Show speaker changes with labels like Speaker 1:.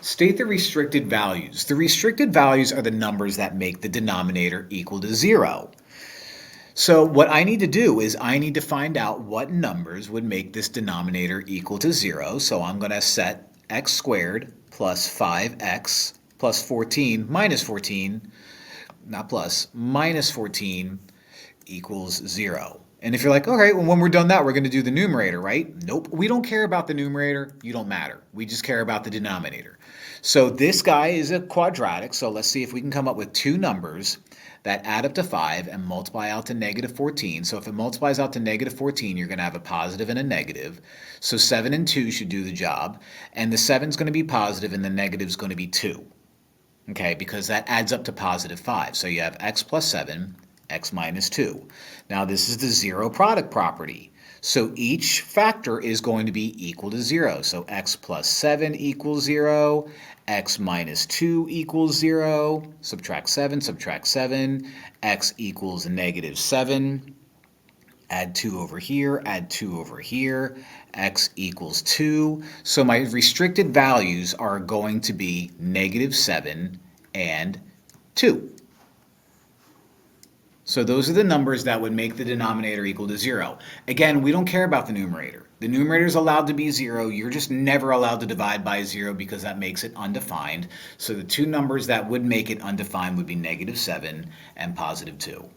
Speaker 1: State the restricted values. The restricted values are the numbers that make the denominator equal to 0. So what I need to do is I need to find out what numbers would make this denominator equal to 0. So I'm going to set x squared plus 5x plus 14 minus 14, not plus, minus 14 equals 0. And if you're like, okay, well, when we're done that, we're going to do the numerator, right? Nope, we don't care about the numerator. You don't matter. We just care about the denominator. So this guy is a quadratic, so let's see if we can come up with two numbers that add up to 5 and multiply out to negative 14. So if it multiplies out to negative 14, you're going to have a positive and a negative. So 7 and 2 should do the job. And the 7 is going to be positive and the negative is going to be 2. Okay, because that adds up to positive 5. So you have x plus 7, x minus 2. Now this is the zero product property. So each factor is going to be equal to 0. So x plus 7 equals 0, x minus 2 equals 0, subtract 7, x equals negative 7, add 2 over here, add 2 over here, x equals 2. So my restricted values are going to be negative 7 and 2. So those are the numbers that would make the denominator equal to 0. Again, we don't care about the numerator. The numerator is allowed to be 0. You're just never allowed to divide by 0 because that makes it undefined. So the two numbers that would make it undefined would be negative 7 and positive 2.